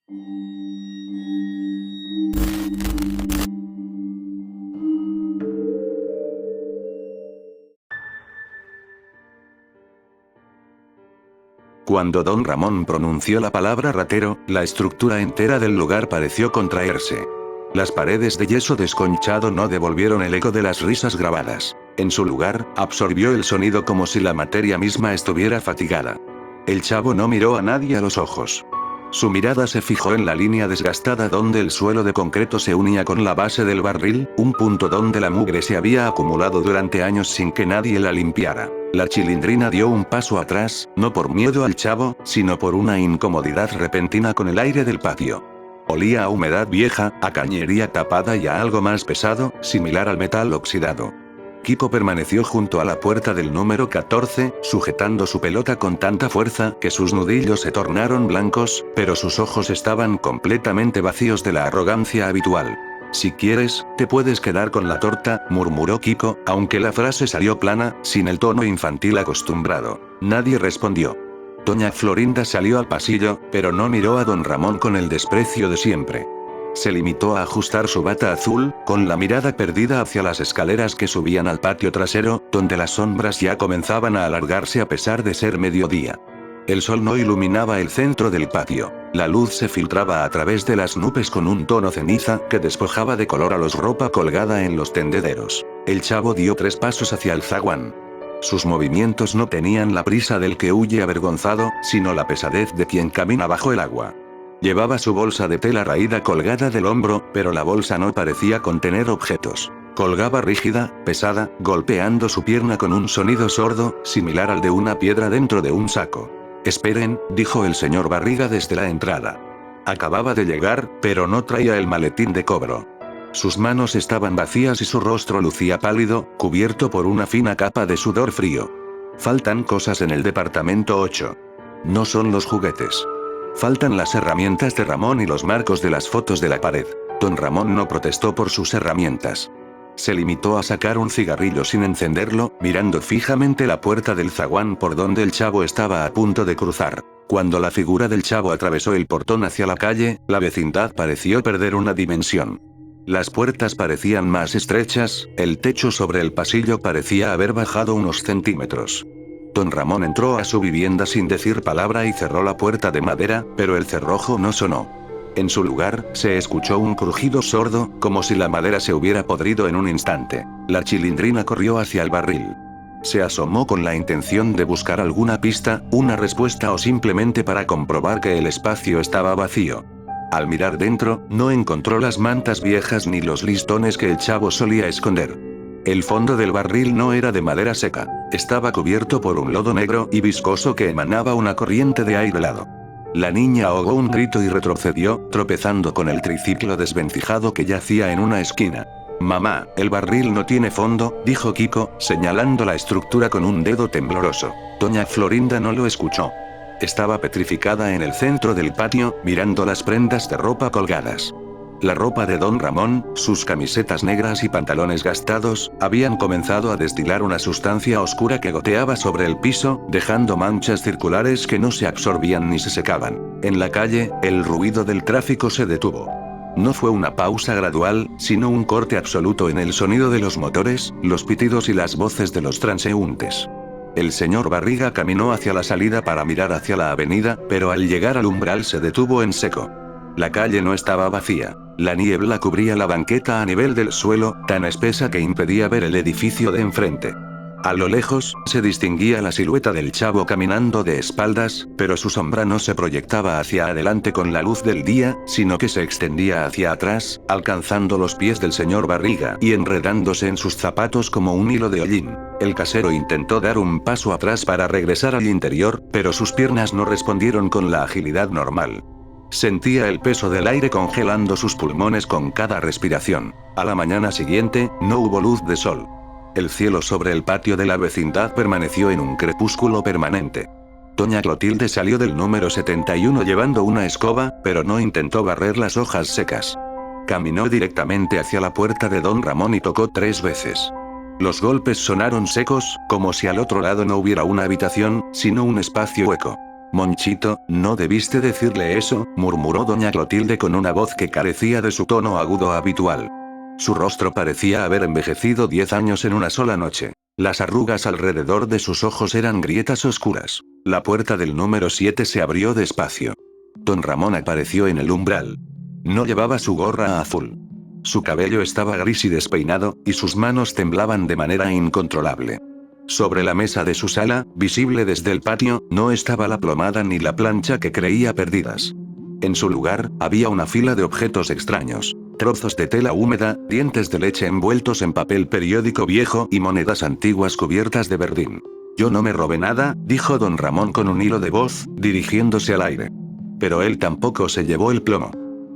Cuando don Ramón pronunció la palabra ratero, la estructura entera del lugar pareció contraerse. Las paredes de yeso desconchado no devolvieron el eco de las risas grabadas. En su lugar, absorbió el sonido como si la materia misma estuviera fatigada. El chavo no miró a nadie a los ojos. Su mirada se fijó en la línea desgastada donde el suelo de concreto se unía con la base del barril, un punto donde la mugre se había acumulado durante años sin que nadie la limpiara. La Chilindrina dio un paso atrás, no por miedo al chavo, sino por una incomodidad repentina con el aire del patio. Olía a humedad vieja, a cañería tapada y a algo más pesado, similar al metal oxidado. Kiko permaneció junto a la puerta del número 14, sujetando su pelota con tanta fuerza que sus nudillos se tornaron blancos, pero sus ojos estaban completamente vacíos de la arrogancia habitual. Si quieres, te puedes quedar con la torta, murmuró Kiko, aunque la frase salió plana, sin el tono infantil acostumbrado. Nadie respondió. Doña Florinda salió al pasillo, pero no miró a don Ramón con el desprecio de siempre. Se limitó a ajustar su bata azul, con la mirada perdida hacia las escaleras que subían al patio trasero, donde las sombras ya comenzaban a alargarse a pesar de ser mediodía. El sol no iluminaba el centro del patio. La luz se filtraba a través de las nubes con un tono ceniza que despojaba de color a los ropa colgada en los tendederos. El chavo dio 3 pasos hacia el zaguán. Sus movimientos no tenían la prisa del que huye avergonzado, sino la pesadez de quien camina bajo el agua. Llevaba su bolsa de tela raída colgada del hombro, pero la bolsa no parecía contener objetos. Colgaba rígida, pesada, golpeando su pierna con un sonido sordo, similar al de una piedra dentro de un saco. «Esperen», dijo el señor Barriga desde la entrada. Acababa de llegar, pero no traía el maletín de cobro. Sus manos estaban vacías y su rostro lucía pálido, cubierto por una fina capa de sudor frío. «Faltan cosas en el departamento 8. No son los juguetes. Faltan las herramientas de Ramón y los marcos de las fotos de la pared». Don Ramón no protestó por sus herramientas. Se limitó a sacar un cigarrillo sin encenderlo, mirando fijamente la puerta del zaguán por donde el chavo estaba a punto de cruzar. Cuando la figura del chavo atravesó el portón hacia la calle, la vecindad pareció perder una dimensión. Las puertas parecían más estrechas, el techo sobre el pasillo parecía haber bajado unos centímetros. Don Ramón entró a su vivienda sin decir palabra y cerró la puerta de madera, pero el cerrojo no sonó. En su lugar, se escuchó un crujido sordo, como si la madera se hubiera podrido en un instante. La Chilindrina corrió hacia el barril. Se asomó con la intención de buscar alguna pista, una respuesta o simplemente para comprobar que el espacio estaba vacío. Al mirar dentro, no encontró las mantas viejas ni los listones que el chavo solía esconder. El fondo del barril no era de madera seca. Estaba cubierto por un lodo negro y viscoso que emanaba una corriente de aire helado. La niña ahogó un grito y retrocedió, tropezando con el triciclo desvencijado que yacía en una esquina. «Mamá, el barril no tiene fondo», dijo Kiko, señalando la estructura con un dedo tembloroso. Doña Florinda no lo escuchó. Estaba petrificada en el centro del patio, mirando las prendas de ropa colgadas. La ropa de don Ramón, sus camisetas negras y pantalones gastados, habían comenzado a destilar una sustancia oscura que goteaba sobre el piso, dejando manchas circulares que no se absorbían ni se secaban. En la calle, el ruido del tráfico se detuvo. No fue una pausa gradual, sino un corte absoluto en el sonido de los motores, los pitidos y las voces de los transeúntes. El señor Barriga caminó hacia la salida para mirar hacia la avenida, pero al llegar al umbral se detuvo en seco. La calle no estaba vacía. La niebla cubría la banqueta a nivel del suelo, tan espesa que impedía ver el edificio de enfrente. A lo lejos, se distinguía la silueta del chavo caminando de espaldas, pero su sombra no se proyectaba hacia adelante con la luz del día, sino que se extendía hacia atrás, alcanzando los pies del señor Barriga y enredándose en sus zapatos como un hilo de hollín. El casero intentó dar un paso atrás para regresar al interior, pero sus piernas no respondieron con la agilidad normal. Sentía el peso del aire congelando sus pulmones con cada respiración. A la mañana siguiente, no hubo luz de sol. El cielo sobre el patio de la vecindad permaneció en un crepúsculo permanente. Doña Clotilde salió del número 71 llevando una escoba, pero no intentó barrer las hojas secas. Caminó directamente hacia la puerta de don Ramón y tocó 3 veces. Los golpes sonaron secos, como si al otro lado no hubiera una habitación, sino un espacio hueco. Monchito, no debiste decirle eso, murmuró doña Clotilde con una voz que carecía de su tono agudo habitual. Su rostro parecía haber envejecido 10 años en una sola noche. Las arrugas alrededor de sus ojos eran grietas oscuras. La puerta del número 7 se abrió despacio. Don Ramón apareció en el umbral. No llevaba su gorra azul. Su cabello estaba gris y despeinado, y sus manos temblaban de manera incontrolable. Sobre la mesa de su sala, visible desde el patio, no estaba la plomada ni la plancha que creía perdidas. En su lugar, había una fila de objetos extraños. Trozos de tela húmeda, dientes de leche envueltos en papel periódico viejo y monedas antiguas cubiertas de verdín. Yo no me robé nada, dijo don Ramón con un hilo de voz, dirigiéndose al aire. Pero él tampoco se llevó el plomo.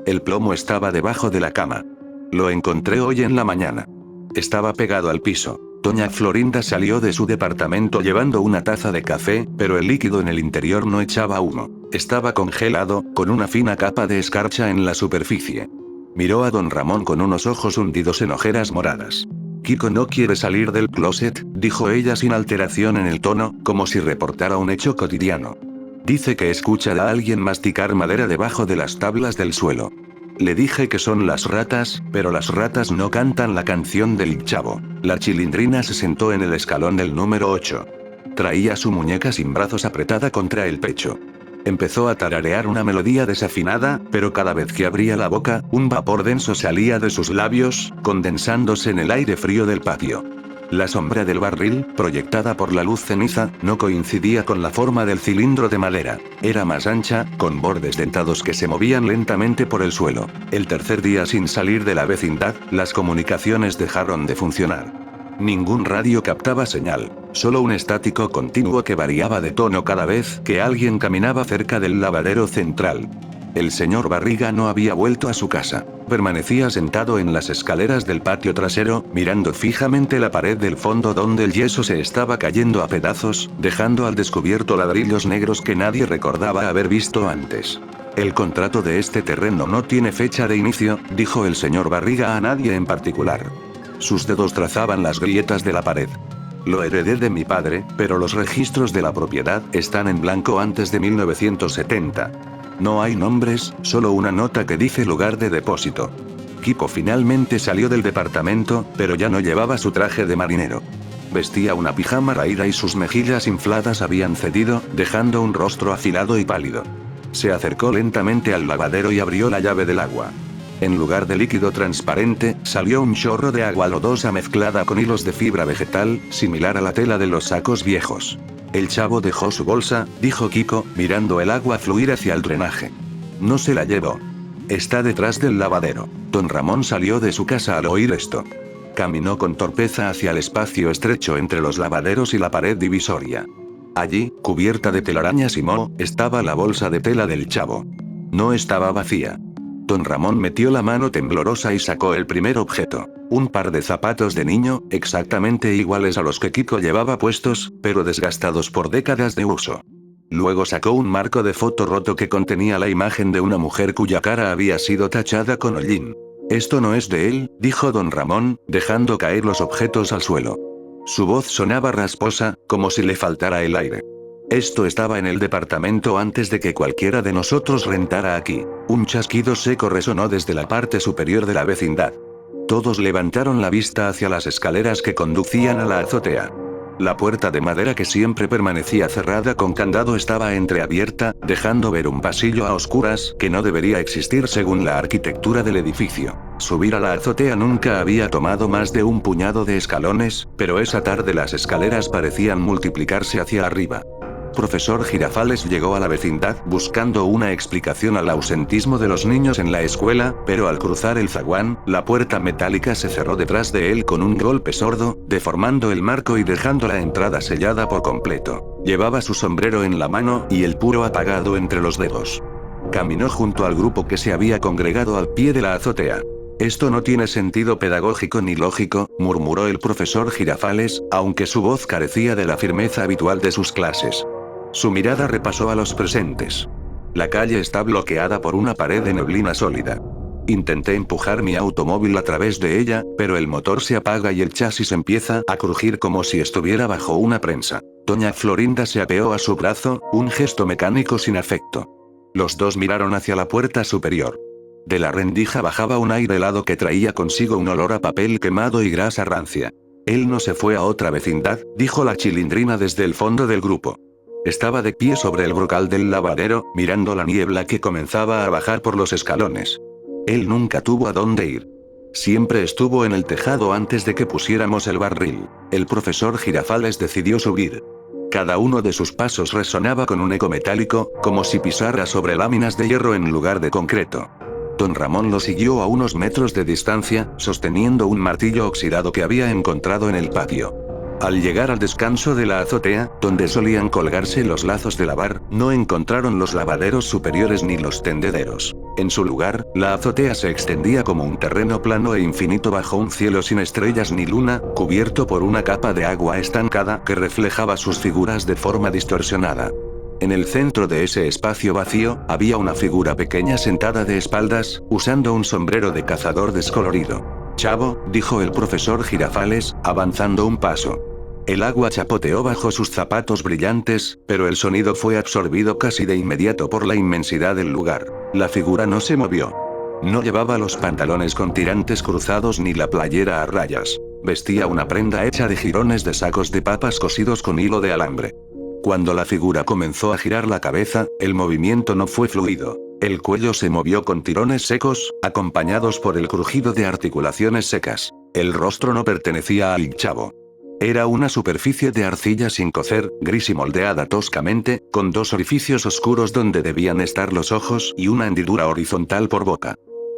El plomo estaba debajo de la cama. Lo encontré hoy en la mañana. Estaba pegado al piso. Doña Florinda salió de su departamento llevando una taza de café, pero el líquido en el interior no echaba humo. Estaba congelado, con una fina capa de escarcha en la superficie. Miró a don Ramón con unos ojos hundidos en ojeras moradas. Kiko no quiere salir del closet, dijo ella sin alteración en el tono, como si reportara un hecho cotidiano. Dice que escucha a alguien masticar madera debajo de las tablas del suelo. Le dije que son las ratas, pero las ratas no cantan la canción del chavo. La Chilindrina se sentó en el escalón del número 8. Traía su muñeca sin brazos apretada contra el pecho. Empezó a tararear una melodía desafinada, pero cada vez que abría la boca, un vapor denso salía de sus labios, condensándose en el aire frío del patio. La sombra del barril, proyectada por la luz ceniza, no coincidía con la forma del cilindro de madera. Era más ancha, con bordes dentados que se movían lentamente por el suelo. El tercer día sin salir de la vecindad, las comunicaciones dejaron de funcionar. Ningún radio captaba señal, solo un estático continuo que variaba de tono cada vez que alguien caminaba cerca del lavadero central. El señor Barriga no había vuelto a su casa. Permanecía sentado en las escaleras del patio trasero, mirando fijamente la pared del fondo donde el yeso se estaba cayendo a pedazos, dejando al descubierto ladrillos negros que nadie recordaba haber visto antes. El contrato de este terreno no tiene fecha de inicio, dijo el señor Barriga a nadie en particular. Sus dedos trazaban las grietas de la pared. Lo heredé de mi padre, pero los registros de la propiedad están en blanco antes de 1970. No hay nombres, solo una nota que dice lugar de depósito. Kiko finalmente salió del departamento, pero ya no llevaba su traje de marinero. Vestía una pijama raída y sus mejillas infladas habían cedido, dejando un rostro afilado y pálido. Se acercó lentamente al lavadero y abrió la llave del agua. En lugar de líquido transparente, salió un chorro de agua lodosa mezclada con hilos de fibra vegetal, similar a la tela de los sacos viejos. El chavo dejó su bolsa, dijo Kiko, mirando el agua fluir hacia el drenaje. No se la llevó. Está detrás del lavadero. Don Ramón salió de su casa al oír esto. Caminó con torpeza hacia el espacio estrecho entre los lavaderos y la pared divisoria. Allí, cubierta de telarañas y moho, estaba la bolsa de tela del chavo. No estaba vacía. Don Ramón metió la mano temblorosa y sacó el primer objeto. Un par de zapatos de niño, exactamente iguales a los que Kiko llevaba puestos, pero desgastados por décadas de uso. Luego sacó un marco de foto roto que contenía la imagen de una mujer cuya cara había sido tachada con hollín. Esto no es de él, dijo don Ramón, dejando caer los objetos al suelo. Su voz sonaba rasposa, como si le faltara el aire. Esto estaba en el departamento antes de que cualquiera de nosotros rentara aquí. Un chasquido seco resonó desde la parte superior de la vecindad. Todos levantaron la vista hacia las escaleras que conducían a la azotea. La puerta de madera que siempre permanecía cerrada con candado estaba entreabierta, dejando ver un pasillo a oscuras que no debería existir según la arquitectura del edificio. Subir a la azotea nunca había tomado más de un puñado de escalones, pero esa tarde las escaleras parecían multiplicarse hacia arriba. Profesor Girafales llegó a la vecindad buscando una explicación al ausentismo de los niños en la escuela, pero al cruzar el zaguán, la puerta metálica se cerró detrás de él con un golpe sordo, deformando el marco y dejando la entrada sellada por completo. Llevaba su sombrero en la mano y el puro apagado entre los dedos. Caminó junto al grupo que se había congregado al pie de la azotea. Esto no tiene sentido pedagógico ni lógico, murmuró el profesor Girafales, aunque su voz carecía de la firmeza habitual de sus clases. Su mirada repasó a los presentes. La calle está bloqueada por una pared de neblina sólida. Intenté empujar mi automóvil a través de ella, pero el motor se apaga y el chasis empieza a crujir como si estuviera bajo una prensa. Doña Florinda se apeó a su brazo, un gesto mecánico sin afecto. Los dos miraron hacia la puerta superior. De la rendija bajaba un aire helado que traía consigo un olor a papel quemado y grasa rancia. Él no se fue a otra vecindad, dijo la Chilindrina desde el fondo del grupo. Estaba de pie sobre el brocal del lavadero, mirando la niebla que comenzaba a bajar por los escalones. Él nunca tuvo a dónde ir. Siempre estuvo en el tejado antes de que pusiéramos el barril. El profesor Girafales decidió subir. Cada uno de sus pasos resonaba con un eco metálico, como si pisara sobre láminas de hierro en lugar de concreto. Don Ramón lo siguió a unos metros de distancia, sosteniendo un martillo oxidado que había encontrado en el patio. Al llegar al descanso de la azotea, donde solían colgarse los lazos de lavar, no encontraron los lavaderos superiores ni los tendederos. En su lugar, la azotea se extendía como un terreno plano e infinito bajo un cielo sin estrellas ni luna, cubierto por una capa de agua estancada que reflejaba sus figuras de forma distorsionada. En el centro de ese espacio vacío, había una figura pequeña sentada de espaldas, usando un sombrero de cazador descolorido. «Chavo», dijo el profesor Girafales, avanzando un paso. El agua chapoteó bajo sus zapatos brillantes, pero el sonido fue absorbido casi de inmediato por la inmensidad del lugar. La figura no se movió. No llevaba los pantalones con tirantes cruzados ni la playera a rayas. Vestía una prenda hecha de jirones de sacos de papas cosidos con hilo de alambre. Cuando la figura comenzó a girar la cabeza, el movimiento no fue fluido. El cuello se movió con tirones secos, acompañados por el crujido de articulaciones secas. El rostro no pertenecía al chavo. Era una superficie de arcilla sin cocer, gris y moldeada toscamente, con dos orificios oscuros donde debían estar los ojos y una hendidura horizontal por boca.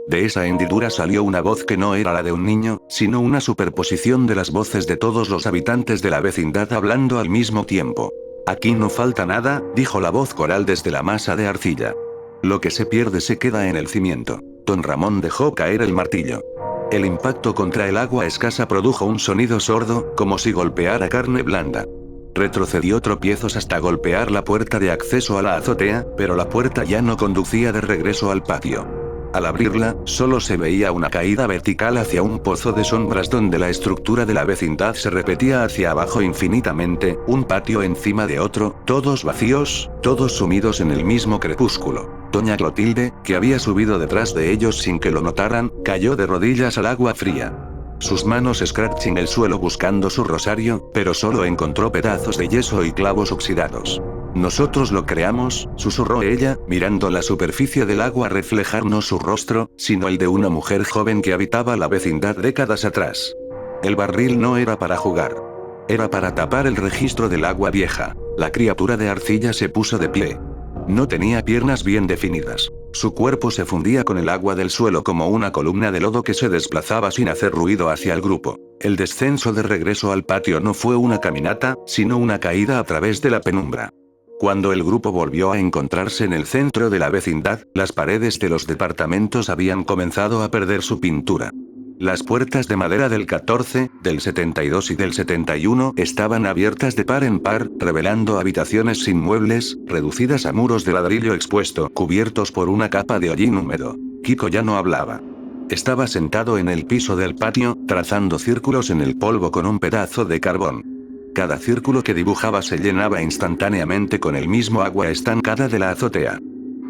De esa hendidura salió una voz que no era la de un niño, sino una superposición de las voces de todos los habitantes de la vecindad hablando al mismo tiempo. «Aquí no falta nada», dijo la voz coral desde la masa de arcilla. «Lo que se pierde se queda en el cimiento». Don Ramón dejó caer el martillo. El impacto contra el agua escasa produjo un sonido sordo, como si golpeara carne blanda. Retrocedió tropiezos hasta golpear la puerta de acceso a la azotea, pero la puerta ya no conducía de regreso al patio. Al abrirla, solo se veía una caída vertical hacia un pozo de sombras donde la estructura de la vecindad se repetía hacia abajo infinitamente, un patio encima de otro, todos vacíos, todos sumidos en el mismo crepúsculo. Doña Clotilde, que había subido detrás de ellos sin que lo notaran, cayó de rodillas al agua fría. Sus manos escraching el suelo buscando su rosario, pero solo encontró pedazos de yeso y clavos oxidados. «Nosotros lo creamos», susurró ella, mirando la superficie del agua reflejar no su rostro, sino el de una mujer joven que habitaba la vecindad décadas atrás. El barril no era para jugar. Era para tapar el registro del agua vieja. La criatura de arcilla se puso de pie. No tenía piernas bien definidas. Su cuerpo se fundía con el agua del suelo como una columna de lodo que se desplazaba sin hacer ruido hacia el grupo. El descenso de regreso al patio no fue una caminata, sino una caída a través de la penumbra. Cuando el grupo volvió a encontrarse en el centro de la vecindad, las paredes de los departamentos habían comenzado a perder su pintura. Las puertas de madera del 14, del 72 y del 71 estaban abiertas de par en par, revelando habitaciones sin muebles, reducidas a muros de ladrillo expuesto, cubiertos por una capa de hollín húmedo. Kiko ya no hablaba. Estaba sentado en el piso del patio, trazando círculos en el polvo con un pedazo de carbón. Cada círculo que dibujaba se llenaba instantáneamente con el mismo agua estancada de la azotea.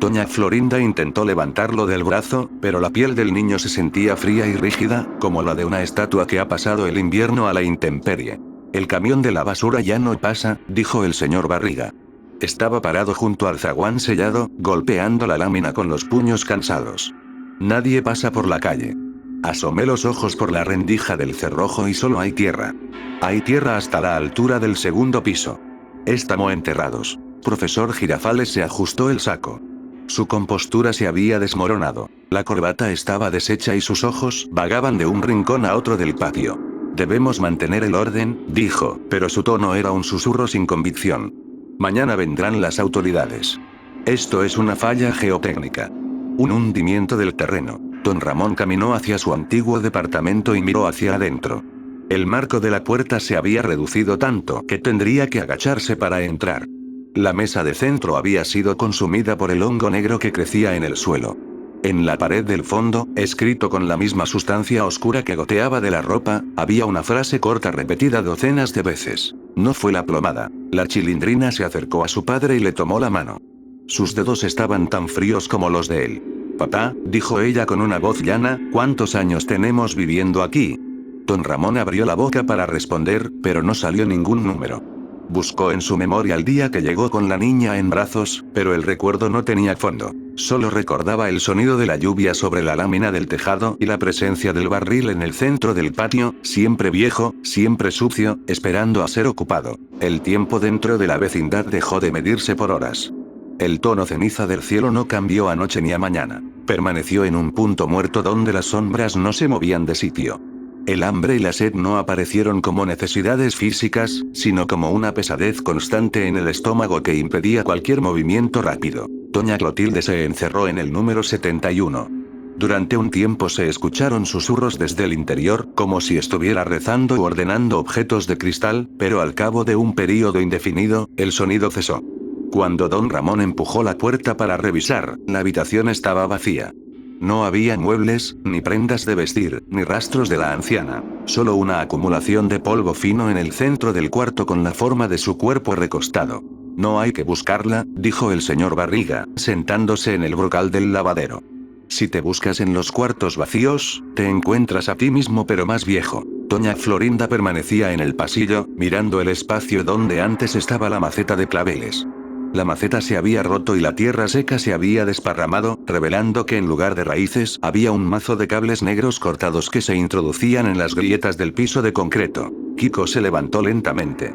Doña Florinda intentó levantarlo del brazo, pero la piel del niño se sentía fría y rígida, como la de una estatua que ha pasado el invierno a la intemperie. «El camión de la basura ya no pasa», dijo el señor Barriga. Estaba parado junto al zaguán sellado, golpeando la lámina con los puños cansados. «Nadie pasa por la calle». Asomé los ojos por la rendija del cerrojo y solo hay tierra. Hay tierra hasta la altura del segundo piso. Estamos enterrados. Profesor Girafales se ajustó el saco. Su compostura se había desmoronado. La corbata estaba deshecha y sus ojos vagaban de un rincón a otro del patio. «Debemos mantener el orden», dijo, pero su tono era un susurro sin convicción. «Mañana vendrán las autoridades. Esto es una falla geotécnica. Un hundimiento del terreno». Don Ramón caminó hacia su antiguo departamento y miró hacia adentro. El marco de la puerta se había reducido tanto que tendría que agacharse para entrar. La mesa de centro había sido consumida por el hongo negro que crecía en el suelo. En la pared del fondo, escrito con la misma sustancia oscura que goteaba de la ropa, había una frase corta repetida docenas de veces. No fue la plomada. La chilindrina se acercó a su padre y le tomó la mano. Sus dedos estaban tan fríos como los de él. Papá, dijo ella con una voz llana, ¿cuántos años tenemos viviendo aquí? Don Ramón abrió la boca para responder, pero no salió ningún número. Buscó en su memoria el día que llegó con la niña en brazos, pero el recuerdo no tenía fondo. Solo recordaba el sonido de la lluvia sobre la lámina del tejado y la presencia del barril en el centro del patio, siempre viejo, siempre sucio, esperando a ser ocupado. El tiempo dentro de la vecindad dejó de medirse por horas. El tono ceniza del cielo no cambió a noche ni a mañana. Permaneció en un punto muerto donde las sombras no se movían de sitio. El hambre y la sed no aparecieron como necesidades físicas, sino como una pesadez constante en el estómago que impedía cualquier movimiento rápido. Doña Clotilde se encerró en el número 71. Durante un tiempo se escucharon susurros desde el interior, como si estuviera rezando o ordenando objetos de cristal, pero al cabo de un período indefinido, el sonido cesó. Cuando don Ramón empujó la puerta para revisar, la habitación estaba vacía. No había muebles, ni prendas de vestir, ni rastros de la anciana. Solo una acumulación de polvo fino en el centro del cuarto con la forma de su cuerpo recostado. No hay que buscarla, dijo el señor Barriga, sentándose en el brocal del lavadero. Si te buscas en los cuartos vacíos, te encuentras a ti mismo pero más viejo. Doña Florinda permanecía en el pasillo, mirando el espacio donde antes estaba la maceta de claveles. La maceta se había roto y la tierra seca se había desparramado, revelando que en lugar de raíces había un mazo de cables negros cortados que se introducían en las grietas del piso de concreto. Kiko se levantó lentamente.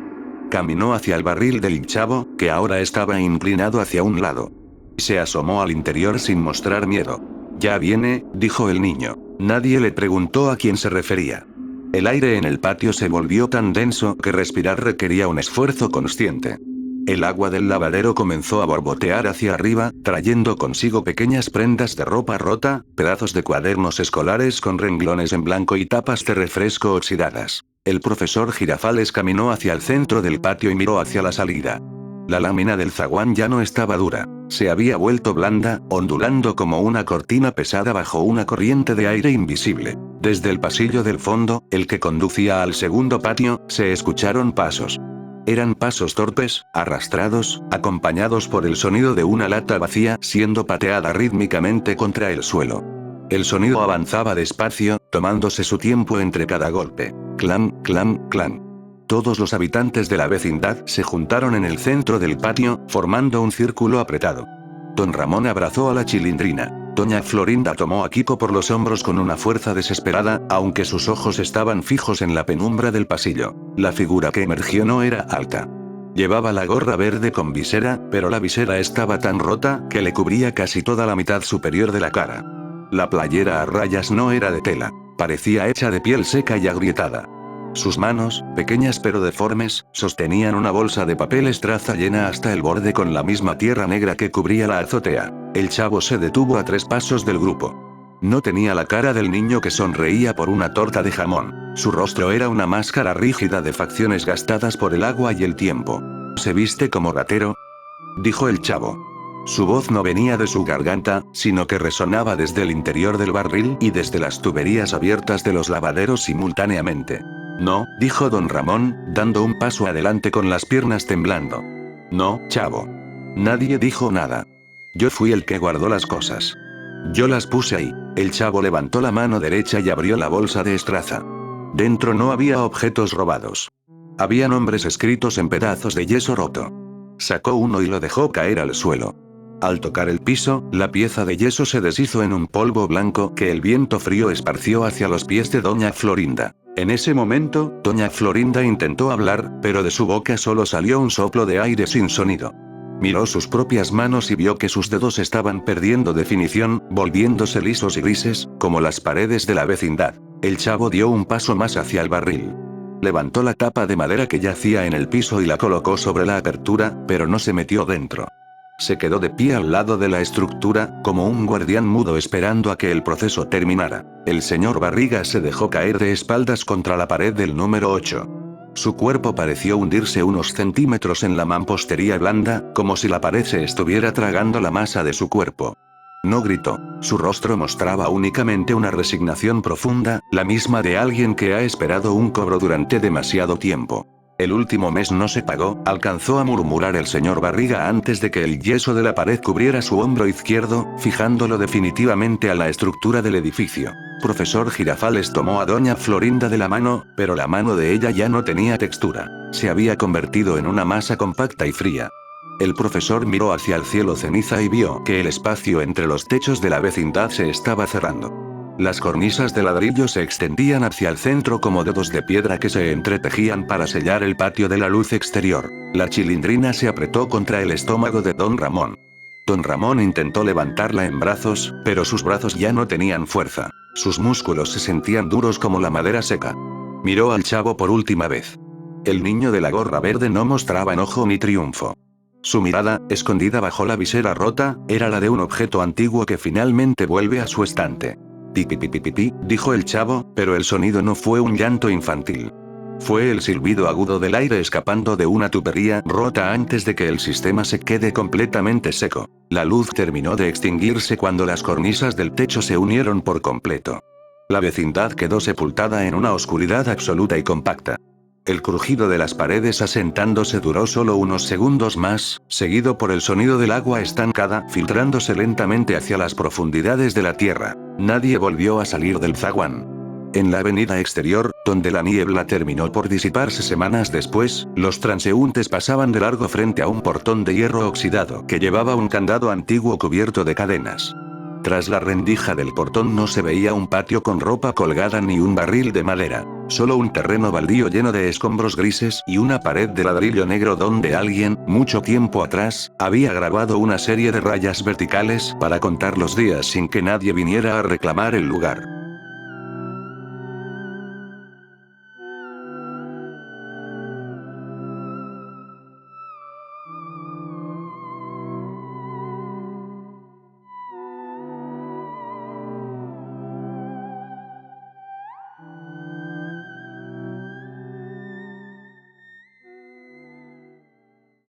Caminó hacia el barril del hinchabo, que ahora estaba inclinado hacia un lado. Se asomó al interior sin mostrar miedo. Ya viene, dijo el niño. Nadie le preguntó a quién se refería. El aire en el patio se volvió tan denso que respirar requería un esfuerzo consciente. El agua del lavadero comenzó a borbotear hacia arriba, trayendo consigo pequeñas prendas de ropa rota, pedazos de cuadernos escolares con renglones en blanco y tapas de refresco oxidadas. El profesor Girafales caminó hacia el centro del patio y miró hacia la salida. La lámina del zaguán ya no estaba dura. Se había vuelto blanda, ondulando como una cortina pesada bajo una corriente de aire invisible. Desde el pasillo del fondo, el que conducía al segundo patio, se escucharon pasos. Eran pasos torpes, arrastrados, acompañados por el sonido de una lata vacía siendo pateada rítmicamente contra el suelo. El sonido avanzaba despacio, tomándose su tiempo entre cada golpe. Clam, clam, clam. Todos los habitantes de la vecindad se juntaron en el centro del patio, formando un círculo apretado. Don Ramón abrazó a la chilindrina. Doña Florinda tomó a Kiko por los hombros con una fuerza desesperada, aunque sus ojos estaban fijos en la penumbra del pasillo. La figura que emergió no era alta. Llevaba la gorra verde con visera, pero la visera estaba tan rota que le cubría casi toda la mitad superior de la cara. La playera a rayas no era de tela. Parecía hecha de piel seca y agrietada. Sus manos, pequeñas pero deformes, sostenían una bolsa de papel estraza llena hasta el borde con la misma tierra negra que cubría la azotea. El chavo se detuvo a 3 pasos del grupo. No tenía la cara del niño que sonreía por una torta de jamón. Su rostro era una máscara rígida de facciones gastadas por el agua y el tiempo. ¿Se viste como ratero?, dijo el chavo. Su voz no venía de su garganta, sino que resonaba desde el interior del barril y desde las tuberías abiertas de los lavaderos simultáneamente. No, dijo don Ramón, dando un paso adelante con las piernas temblando. No, chavo. Nadie dijo nada. Yo fui el que guardó las cosas. Yo las puse ahí. El chavo levantó la mano derecha y abrió la bolsa de estraza. Dentro no había objetos robados. Había nombres escritos en pedazos de yeso roto. Sacó uno y lo dejó caer al suelo. Al tocar el piso, la pieza de yeso se deshizo en un polvo blanco que el viento frío esparció hacia los pies de doña Florinda. En ese momento, doña Florinda intentó hablar, pero de su boca solo salió un soplo de aire sin sonido. Miró sus propias manos y vio que sus dedos estaban perdiendo definición, volviéndose lisos y grises, como las paredes de la vecindad. El chavo dio un paso más hacia el barril. Levantó la tapa de madera que yacía en el piso y la colocó sobre la apertura, pero no se metió dentro. Se quedó de pie al lado de la estructura, como un guardián mudo esperando a que el proceso terminara. El señor Barriga se dejó caer de espaldas contra la pared del número 8. Su cuerpo pareció hundirse unos centímetros en la mampostería blanda, como si la pared se estuviera tragando la masa de su cuerpo. No gritó. Su rostro mostraba únicamente una resignación profunda, la misma de alguien que ha esperado un cobro durante demasiado tiempo. El último mes no se pagó, alcanzó a murmurar el señor Barriga antes de que el yeso de la pared cubriera su hombro izquierdo, fijándolo definitivamente a la estructura del edificio. Profesor Girafales tomó a doña Florinda de la mano, pero la mano de ella ya no tenía textura. Se había convertido en una masa compacta y fría. El profesor miró hacia el cielo ceniza y vio que el espacio entre los techos de la vecindad se estaba cerrando. Las cornisas de ladrillo se extendían hacia el centro como dedos de piedra que se entretejían para sellar el patio de la luz exterior. La chilindrina se apretó contra el estómago de don Ramón. Don Ramón intentó levantarla en brazos, pero sus brazos ya no tenían fuerza. Sus músculos se sentían duros como la madera seca. Miró al chavo por última vez. El niño de la gorra verde no mostraba enojo ni triunfo. Su mirada, escondida bajo la visera rota, era la de un objeto antiguo que finalmente vuelve a su estante. Pi, dijo el chavo, pero el sonido no fue un llanto infantil. Fue el silbido agudo del aire escapando de una tubería rota antes de que el sistema se quede completamente seco. La luz terminó de extinguirse cuando las cornisas del techo se unieron por completo. La vecindad quedó sepultada en una oscuridad absoluta y compacta. El crujido de las paredes asentándose duró solo unos segundos más, seguido por el sonido del agua estancada filtrándose lentamente hacia las profundidades de la tierra. Nadie volvió a salir del zaguán. En la avenida exterior, donde la niebla terminó por disiparse semanas después, los transeúntes pasaban de largo frente a un portón de hierro oxidado que llevaba un candado antiguo cubierto de cadenas. Tras la rendija del portón no se veía un patio con ropa colgada ni un barril de madera. Solo un terreno baldío lleno de escombros grises y una pared de ladrillo negro donde alguien, mucho tiempo atrás, había grabado una serie de rayas verticales para contar los días sin que nadie viniera a reclamar el lugar.